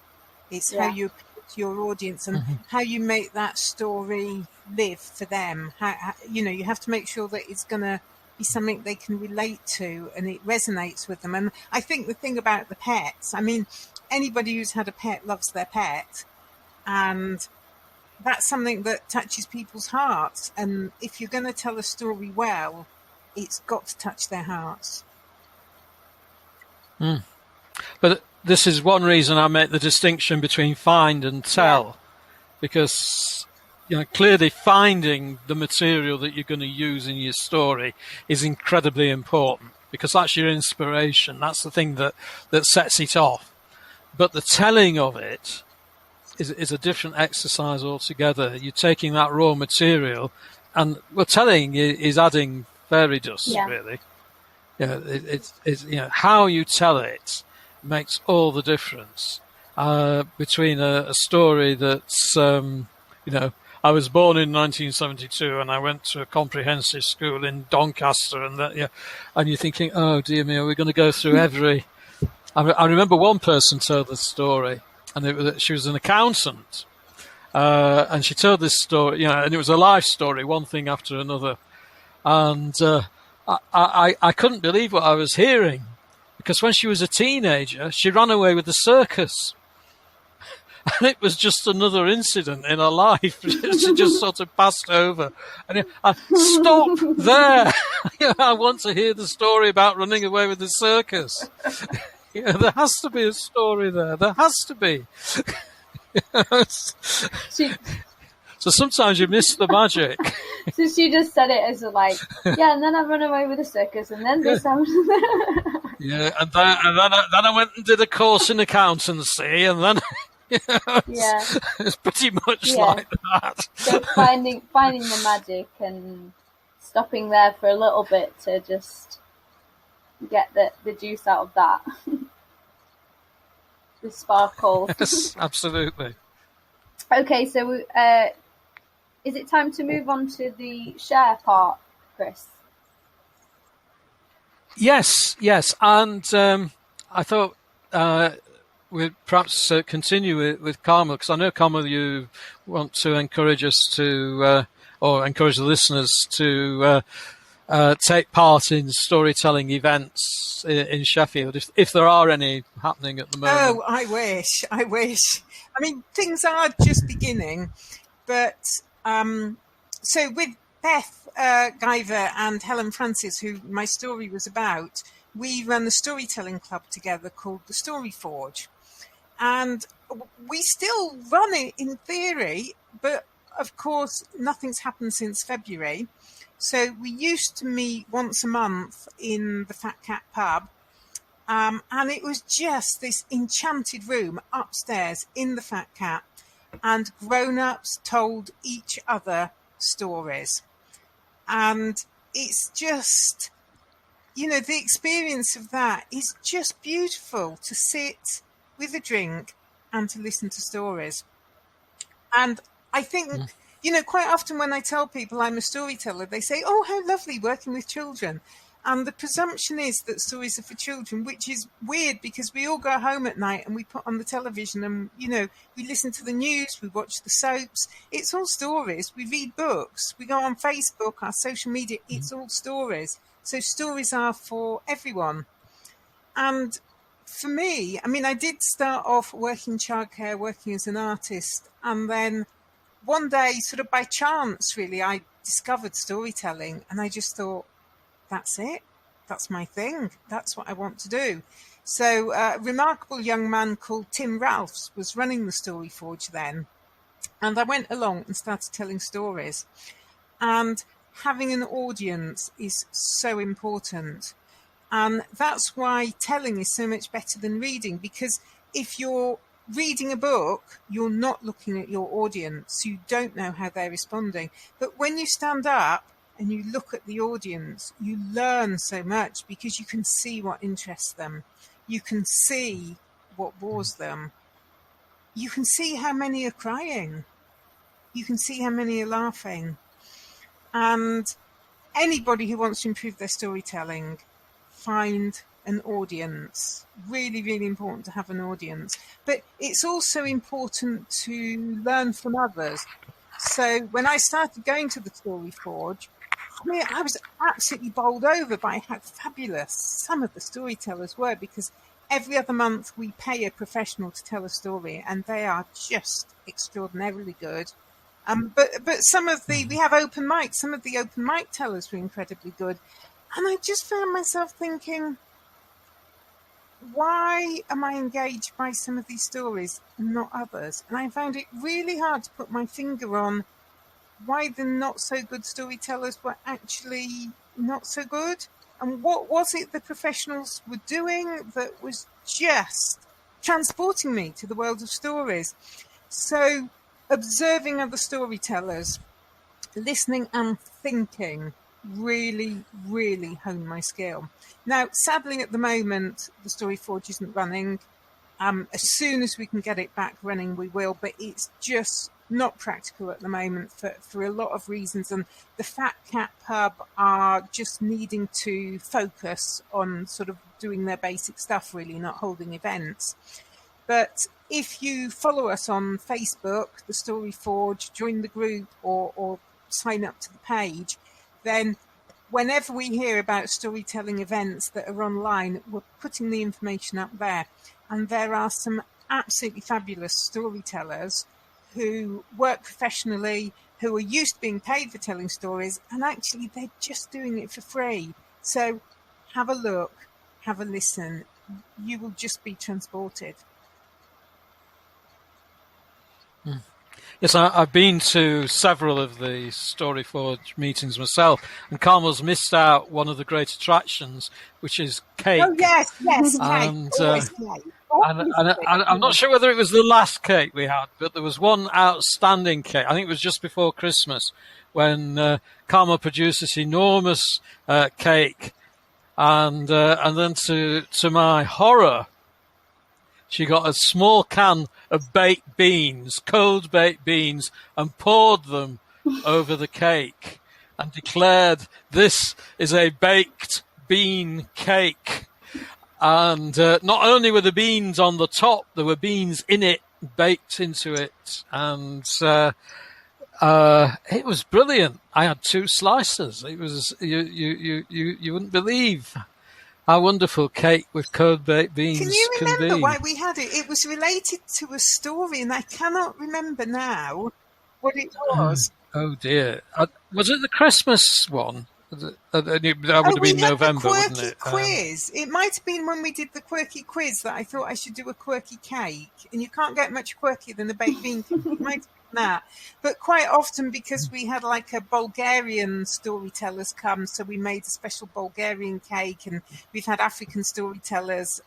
It's how you appeal to your audience and how you make that story live for them. How, you have to make sure that it's going to be something they can relate to and it resonates with them. And I think the thing about the pets, I mean, anybody who's had a pet loves their pet, and that's something that touches people's hearts. And if you're going to tell a story well, it's got to touch their hearts. But this is one reason I make the distinction between find and tell, because clearly finding the material that you're going to use in your story is incredibly important, because that's your inspiration. That's the thing that sets it off. But the telling of it is a different exercise altogether. You're taking that raw material, and telling is adding fairy dust, really. It's how you tell it makes all the difference between a story that's I was born in 1972 and I went to a comprehensive school in Doncaster, and and you're thinking, oh dear me, are we going to go through every? I remember one person told the story, and she was an accountant, and she told this story, and it was a life story, one thing after another, and I couldn't believe what I was hearing, because when she was a teenager, she ran away with the circus. And it was just another incident in her life. She just sort of passed over. And stop there. I want to hear the story about running away with the circus. There has to be a story there. There has to be. So sometimes you miss the magic. So she just said it as and then I run away with the circus, and then this happened. Yeah, and then I went and did a course in accountancy, and then it's pretty much like that. So finding the magic and stopping there for a little bit to just get the juice out of that, the sparkle. Yes, absolutely. Okay, so is it time to move on to the share part, Chris? Yes, and I thought we'd perhaps continue with Carmel, because I know, Carmel, you want to encourage us to, or encourage the listeners to take part in storytelling events in Sheffield, if there are any happening at the moment. Oh, I wish. I mean, things are just beginning, but so with Beth Guyver and Helen Francis, who my story was about, we run a storytelling club together called the Story Forge. And we still run it in theory, but of course, nothing's happened since February. So we used to meet once a month in the Fat Cat pub. And it was just this enchanted room upstairs in the Fat Cat. And grown-ups told each other stories. And it's just, the experience of that is just beautiful, to sit with a drink and to listen to stories. And I think, quite often when I tell people I'm a storyteller, they say, oh, how lovely working with children. And the presumption is that stories are for children, which is weird, because we all go home at night and we put on the television and, we listen to the news, we watch the soaps. It's all stories. We read books. We go on Facebook, our social media. It's all stories. So stories are for everyone. And for me, I mean, I did start off working childcare, working as an artist. And then one day, sort of by chance, really, I discovered storytelling. And I just thought, that's it. That's my thing. That's what I want to do. So a remarkable young man called Tim Ralphs was running the Story Forge then. And I went along and started telling stories. And having an audience is so important. And that's why telling is so much better than reading, because if you're reading a book, you're not looking at your audience. You don't know how they're responding. But when you stand up and you look at the audience, you learn so much, because you can see what interests them. You can see what bores them. You can see how many are crying. You can see how many are laughing. And anybody who wants to improve their storytelling, find an audience. Really, really important to have an audience. But it's also important to learn from others. So when I started going to the Story Forge, I mean, I was absolutely bowled over by how fabulous some of the storytellers were, because every other month we pay a professional to tell a story, and they are just extraordinarily good. But we have open mic. Some of the open mic tellers were incredibly good, and I just found myself thinking, why am I engaged by some of these stories and not others? And I found it really hard to put my finger on why the not so good storytellers were actually not so good, and what was it the professionals were doing that was just transporting me to the world of stories. So observing other storytellers, listening and thinking really, really honed my skill. Now, sadly, at the moment, the Story Forge isn't running. As soon as we can get it back running, we will, but it's just not practical at the moment for a lot of reasons. And the Fat Cat Pub are just needing to focus on sort of doing their basic stuff, really, not holding events. But if you follow us on Facebook, the Story Forge, join the group or sign up to the page, then whenever we hear about storytelling events that are online, we're putting the information up there. And there are some absolutely fabulous storytellers who work professionally, who are used to being paid for telling stories, and actually they're just doing it for free. So have a look, have a listen. You will just be transported. Yes, I've been to several of the Story Forge meetings myself, and Carmel's missed out one of the great attractions, which is cake. Oh, yes, cake. And, Always cake. And I'm not sure whether it was the last cake we had, but there was one outstanding cake. I think it was just before Christmas when Carmel produced this enormous cake, and then to my horror, she got a small can of baked beans, cold baked beans, and poured them over the cake and declared, "This is a baked bean cake." And not only were the beans on the top, there were beans in it, baked into it. And it was brilliant. I had 2 slices. It was, you wouldn't believe how wonderful cake with cold baked beans can be. Can you remember why we had it? It was related to a story, and I cannot remember now what it was. Oh dear. Was it the Christmas one? That would have been November, wouldn't it? Quiz. It might have been when we did the quirky quiz that I thought I should do a quirky cake, and you can't get much quirkier than a baked bean cake. It might have been that. But quite often, because we had like a Bulgarian storytellers come, so we made a special Bulgarian cake, and we've had African storytellers.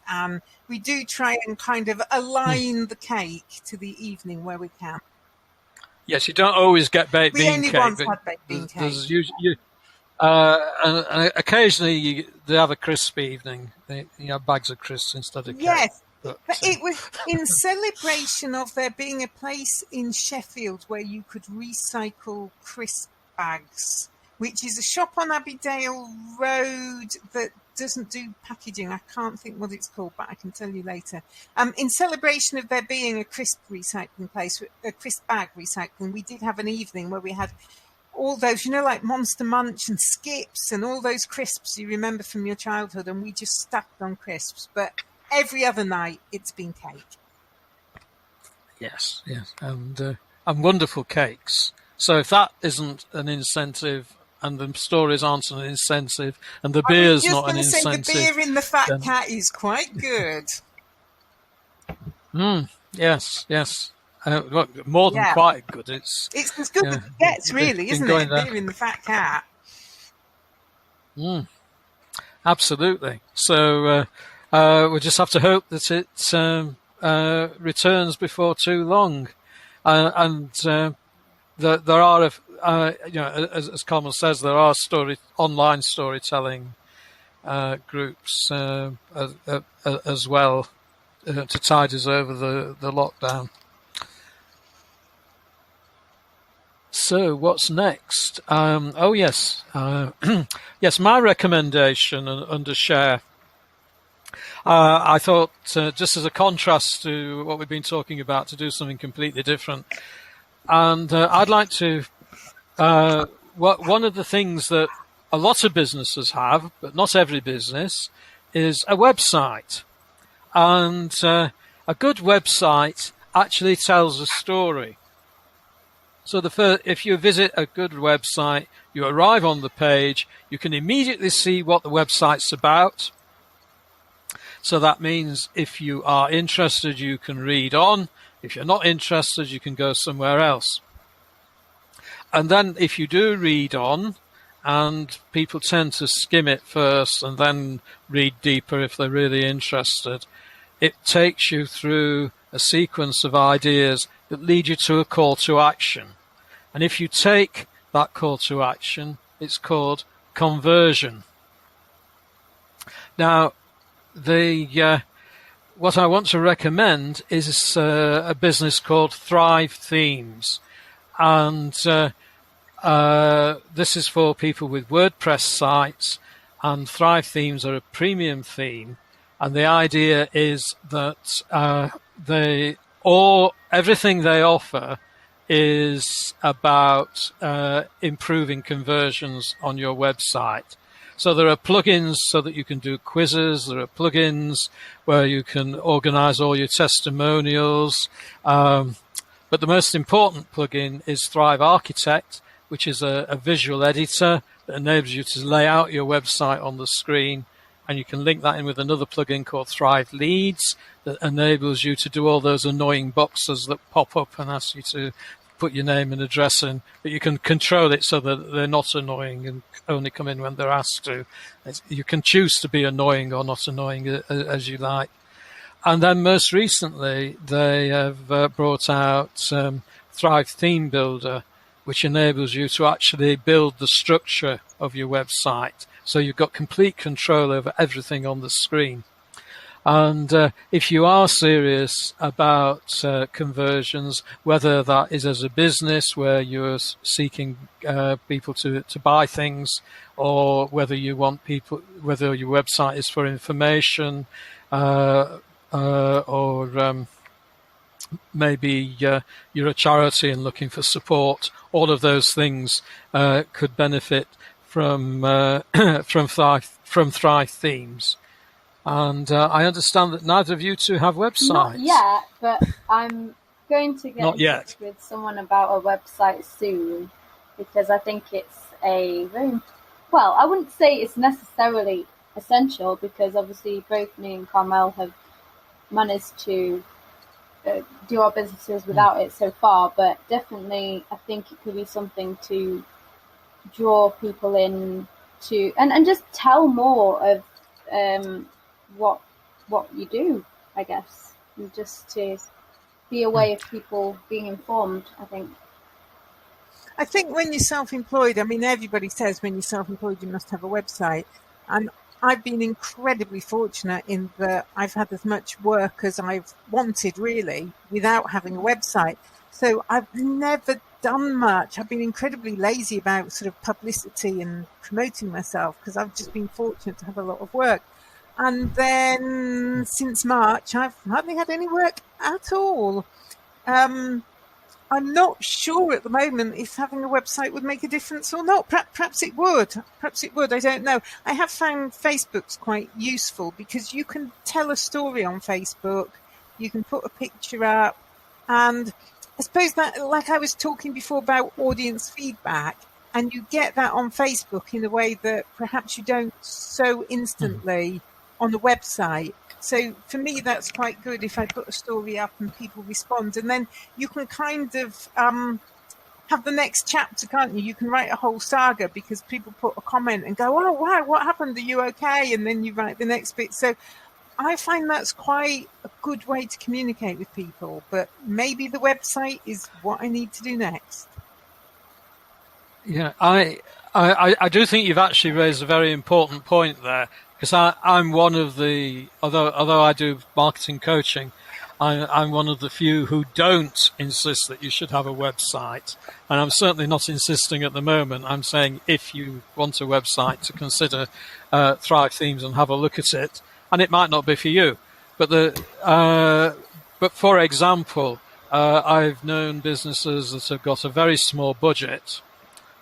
We do try and kind of align the cake to the evening where we can. Yes, you don't always get baked bean cake. We only once had baked bean cake. There's usually, and occasionally they have a crisp evening. You have bags of crisps instead of cake. Yes, but it was in celebration of there being a place in Sheffield where you could recycle crisp bags, which is a shop on Abbeydale Road that doesn't do packaging. I can't think what it's called, but I can tell you later. In celebration of there being a crisp recycling place, a crisp bag recycling, we did have an evening where we had all those, like Monster Munch and Skips and all those crisps you remember from your childhood, and we just stacked on crisps. But every other night, it's been cake. Yes, and wonderful cakes. So if that isn't an incentive, and the stories aren't an incentive, and the beer's not an incentive, the beer in the Fat Cat is quite good. Yes. More than quite good. It's as good as it gets, really, isn't it? Beer in the Fat Cat. Absolutely. So we'll just have to hope that it returns before too long. And there are, as Carmel says, there are online storytelling groups as well to tide us over the lockdown. So what's next? Yes. Yes, my recommendation under share. I thought, just as a contrast to what we've been talking about, to do something completely different. And I'd like to, one of the things that a lot of businesses have, but not every business, is a website. And a good website actually tells a story. So if you visit a good website, you arrive on the page, you can immediately see what the website's about. So that means if you are interested, you can read on. If you're not interested, you can go somewhere else. And then if you do read on, and people tend to skim it first and then read deeper if they're really interested, it takes you through a sequence of ideas that lead you to a call to action. And if you take that call to action, it's called conversion. Now, what I want to recommend is a business called Thrive Themes. And this is for people with WordPress sites, and Thrive Themes are a premium theme. And the idea is that everything they offer is about improving conversions on your website. So there are plugins so that you can do quizzes. There are plugins where you can organize all your testimonials. But the most important plugin is Thrive Architect, which is a visual editor that enables you to lay out your website on the screen. And you can link that in with another plugin called Thrive Leads that enables you to do all those annoying boxes that pop up and ask you to put your name and address in, but you can control it so that they're not annoying and only come in when they're asked to. You can choose to be annoying or not annoying as you like. And then most recently, they have brought out Thrive Theme Builder, which enables you to actually build the structure of your website. So you've got complete control over everything on the screen. And if you are serious about conversions, whether that is as a business where you're seeking people to buy things, or whether you want whether your website is for information, or maybe you're a charity and looking for support, all of those things could benefit from Thrive Themes. And I understand that neither of you two have websites. Not yet, but I'm going to get Not in yet. touch with someone about a website soon, because I think it's a very, well, I wouldn't say it's necessarily essential, because obviously both me and Carmel have managed to do our businesses without it so far, but definitely I think it could be something to draw people in to, and just tell more of what you do, I guess, and just to be a way of people being informed, I think. I think when you're self-employed, I mean, everybody says when you're self-employed, you must have a website. And I've been incredibly fortunate in that I've had as much work as I've wanted, really, without having a website. So I've never done much. I've been incredibly lazy about sort of publicity and promoting myself, because I've just been fortunate to have a lot of work. And then since March, I've hardly had any work at all. I'm not sure at the moment if having a website would make a difference or not. Perhaps it would. Perhaps it would. I don't know. I have found Facebook's quite useful, because you can tell a story on Facebook. You can put a picture up. And I suppose that, like I was talking before about audience feedback, and you get that on Facebook in a way that perhaps you don't so instantly on the website. So for me, that's quite good if I put a story up and people respond. And then you can kind of have the next chapter, can't you? You can write a whole saga because people put a comment and go, oh, wow, what happened? Are you okay? And then you write the next bit. So I find that's quite a good way to communicate with people. But maybe the website is what I need to do next. Yeah, I do think you've actually raised a very important point there, because I'm one of the, although I do marketing coaching, I'm one of the few who don't insist that you should have a website. And I'm certainly not insisting at the moment. I'm saying if you want a website, to consider Thrive Themes and have a look at it. And it might not be for you. But but for example, I've known businesses that have got a very small budget,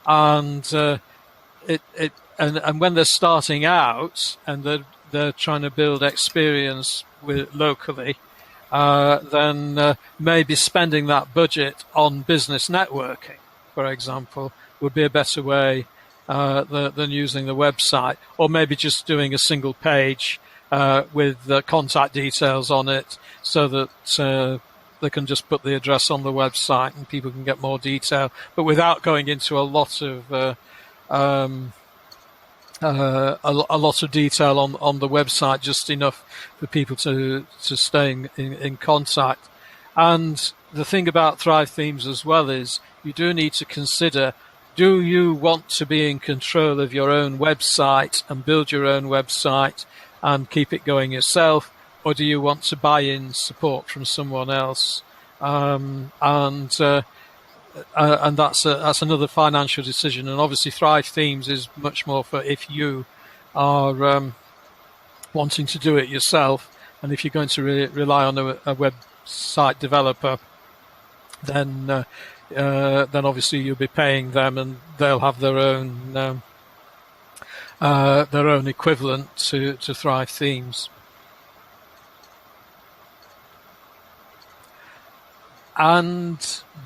and and when they're starting out and they're trying to build experience locally, then maybe spending that budget on business networking, for example, would be a better way than using the website, or maybe just doing a single page with the contact details on it, so that they can just put the address on the website and people can get more detail, but without going into a lot of a lot of detail on the website, just enough for people to stay in contact. And the thing about Thrive Themes as well is you do need to consider, do you want to be in control of your own website and build your own website and keep it going yourself, or do you want to buy in support from someone else? And that's another financial decision. And obviously Thrive Themes is much more for if you are wanting to do it yourself, and if you're going to rely on a website developer, then obviously you'll be paying them, and they'll have their own equivalent to Thrive Themes. And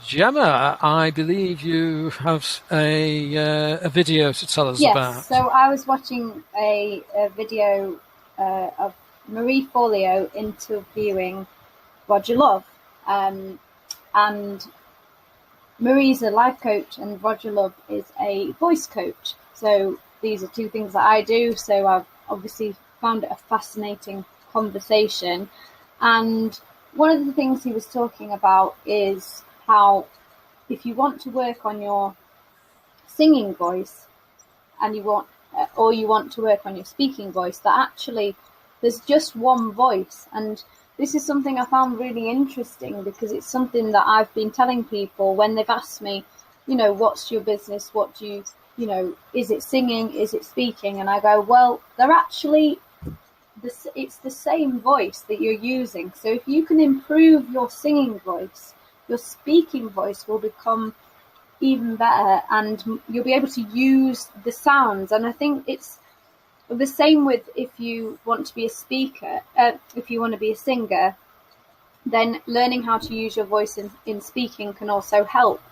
Jemma, I believe you have a video to tell us about. Yes, so I was watching a video of Marie Forleo interviewing Roger Love. And Marie's a life coach and Roger Love is a voice coach. So these are two things that I do. So I've obviously found it a fascinating conversation. And one of the things he was talking about is how if you want to work on your singing voice and you want to work on your speaking voice, that actually there's just one voice. And this is something I found really interesting, because it's something that I've been telling people when they've asked me, what's your business? What do you, is it singing? Is it speaking? And I go, well, they're actually, it's the same voice that you're using. So if you can improve your singing voice, your speaking voice will become even better, and you'll be able to use the sounds. And I think it's the same with if you want to be a speaker, if you want to be a singer, then learning how to use your voice in speaking can also help,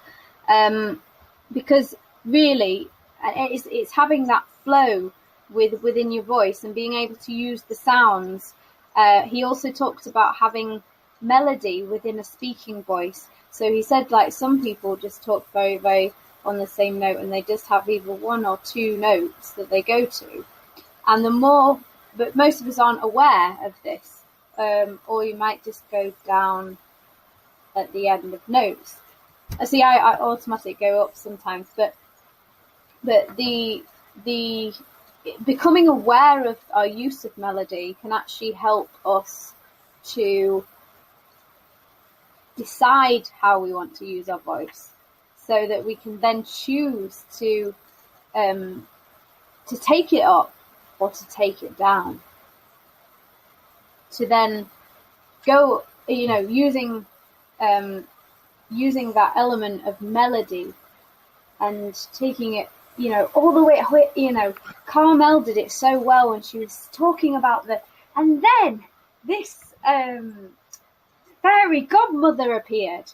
because really it's having that flow within your voice and being able to use the sounds. He also talked about having melody within a speaking voice. So he said, like, some people just talk very, very on the same note, and they just have either one or two notes that they go to. And but most of us aren't aware of this, or you might just go down at the end of notes. See, I automatically go up sometimes, but the becoming aware of our use of melody can actually help us to decide how we want to use our voice, so that we can then choose to take it up or to take it down, to then go, using that element of melody and taking it, all the way, Carmel did it so well when she was talking about and then this fairy godmother appeared,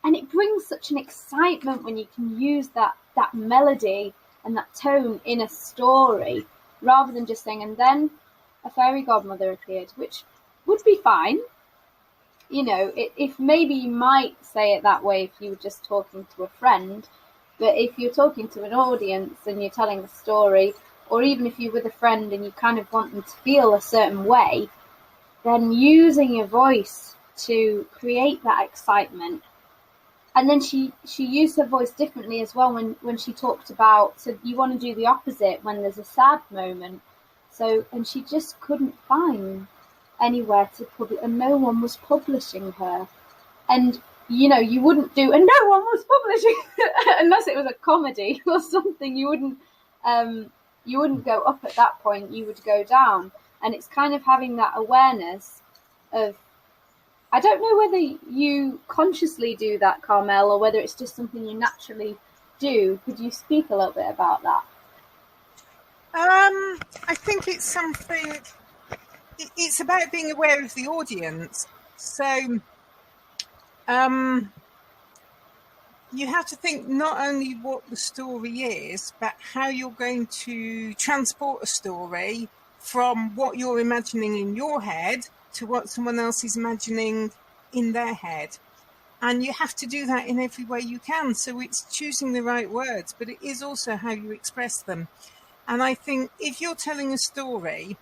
and it brings such an excitement when you can use that melody and that tone in a story, rather than just saying, and then a fairy godmother appeared, which would be fine. If maybe you might say it that way if you were just talking to a friend, but if you're talking to an audience and you're telling a story, or even if you're with a friend and you kind of want them to feel a certain way, then using your voice to create that excitement. And then she used her voice differently as well when she talked about, so you want to do the opposite when there's a sad moment. So, and she just couldn't find anywhere to publish, and no one was publishing her. And you wouldn't do, and no one was publishing unless it was a comedy or something. You wouldn't go up at that point. You would go down. And it's kind of having that awareness of, I don't know whether you consciously do that, Carmel, or whether it's just something you naturally do. Could you speak a little bit about that? I think it's something. It's about being aware of the audience. So, you have to think not only what the story is, but how you're going to transport a story from what you're imagining in your head to what someone else is imagining in their head. And you have to do that in every way you can. So it's choosing the right words, but it is also how you express them. And I think if you're telling a story,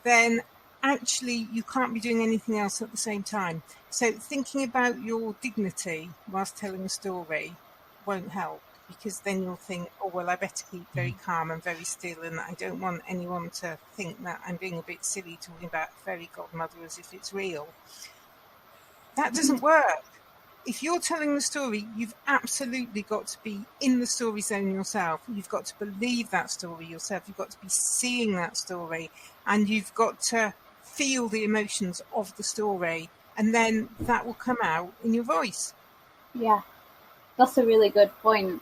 then actually you can't be doing anything else at the same time. So thinking about your dignity whilst telling a story won't help, because then you'll think, oh, well, I better keep very calm and very still, and I don't want anyone to think that I'm being a bit silly talking about fairy godmother as if it's real. That doesn't work. If you're telling the story, you've absolutely got to be in the story zone yourself. You've got to believe that story yourself. You've got to be seeing that story, and you've got to feel the emotions of the story, and then that will come out in your voice. Yeah, that's a really good point.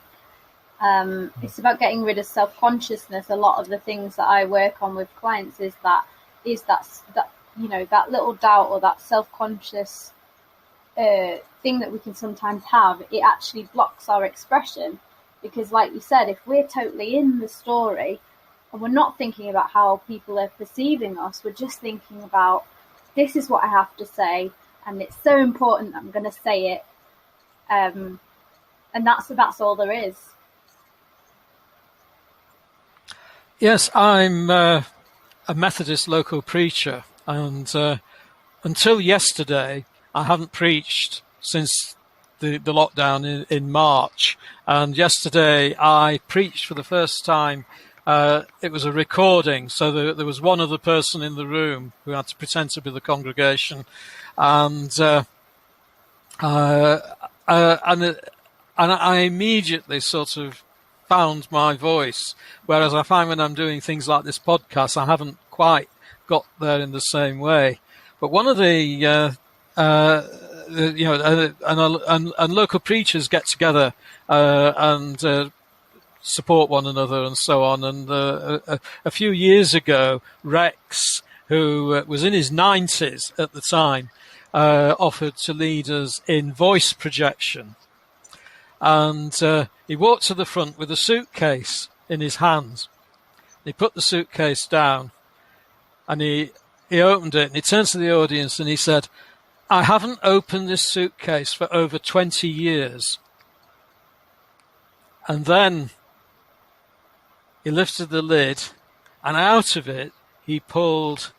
It's about getting rid of self-consciousness. A lot of the things that I work on with clients is that that little doubt or that self-conscious thing that we can sometimes have. It actually blocks our expression, because like you said, if we're totally in the story and we're not thinking about how people are perceiving us, we're just thinking about, this is what I have to say, and it's so important that I'm going to say it, and that's all there is. Yes, I'm a Methodist local preacher, and until yesterday I hadn't preached since the lockdown in March, and yesterday I preached for the first time. It was a recording, so there was one other person in the room who had to pretend to be the congregation, and I immediately sort of found my voice, whereas I find when I'm doing things like this podcast, I haven't quite got there in the same way. But one of the and local preachers get together and support one another and so on. And a few years ago, Rex, who was in his 90s at the time, offered to lead us in voice projection. And he walked to the front with a suitcase in his hands. He put the suitcase down and he opened it and he turned to the audience and he said, "I haven't opened this suitcase for over 20 years. And then he lifted the lid and out of it he pulled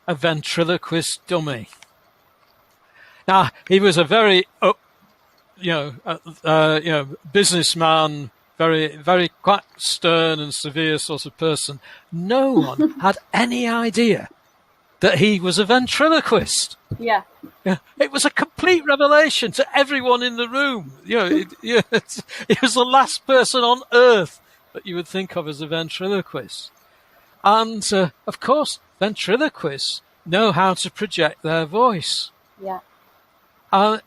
a ventriloquist dummy. Now, he was a very businessman, very, very quite stern and severe sort of person. No one had any idea that he was a ventriloquist. Yeah. It was a complete revelation to everyone in the room. He was the last person on earth that you would think of as a ventriloquist. And, of course, ventriloquists know how to project their voice. Yeah. And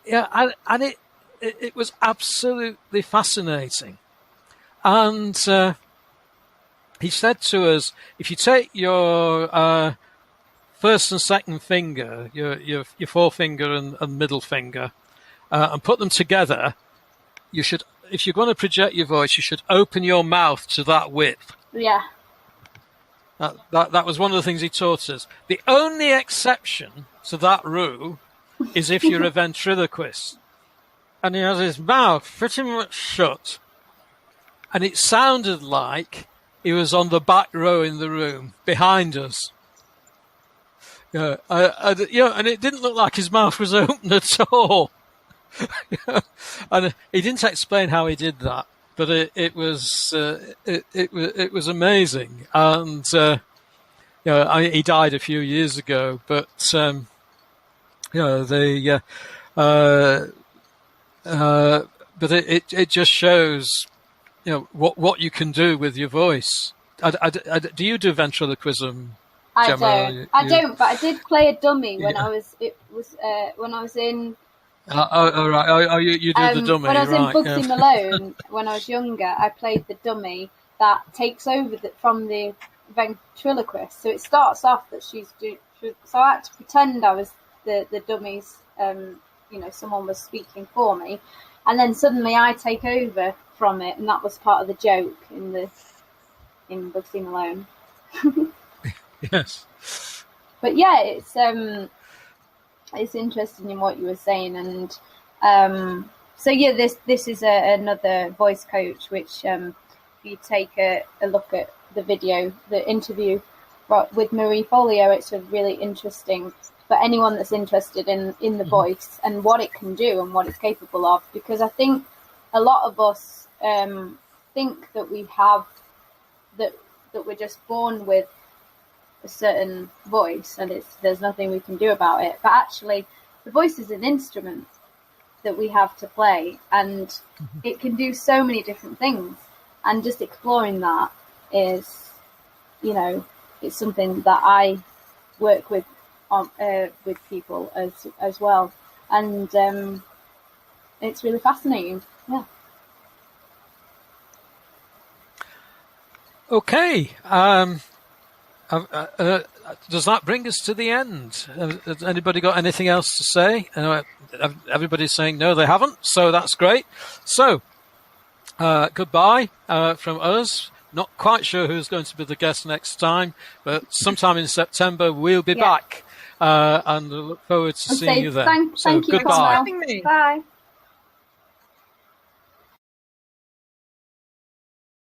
it was absolutely fascinating. And he said to us, if you take your first and second finger, your forefinger and middle finger, and put them together, you should, if you're going to project your voice, you should open your mouth to that width. Yeah. That was one of the things he taught us. The only exception to that rule is if you're a ventriloquist. And he has his mouth pretty much shut. And it sounded like he was on the back row in the room behind us. And it didn't look like his mouth was open at all. And he didn't explain how he did that, but it was amazing. And he died a few years ago, but but it just shows, what you can do with your voice. Do you do ventriloquism, Jemma? I don't, but I did play a dummy when I was in. You do the dummy. When I was in right, Bugsy Malone, when I was younger, I played the dummy that takes over from the ventriloquist. So it starts off that she's so I had to pretend I was the dummy's. Someone was speaking for me, and then suddenly I take over from it, and that was part of the joke in Bugsy Malone. Yes. But yeah, it's interesting in what you were saying, and so yeah, this is another voice coach, which if you take a look at the interview with Marie Folio, it's a really interesting for anyone that's interested in the voice and what it can do and what it's capable of, because I think a lot of us think that we have that we're just born with a certain voice and there's nothing we can do about it, but actually the voice is an instrument that we have to play, and it can do so many different things, and just exploring that is, it's something that I work with people as well, and it's really fascinating. Yeah. Okay. Does that bring us to the end? Has anybody got anything else to say? Everybody's saying no, they haven't, so that's great. So, goodbye from us. Not quite sure who's going to be the guest next time, but sometime in September we'll be back, and look forward to seeing you there. Thank you goodbye. for having me. Bye.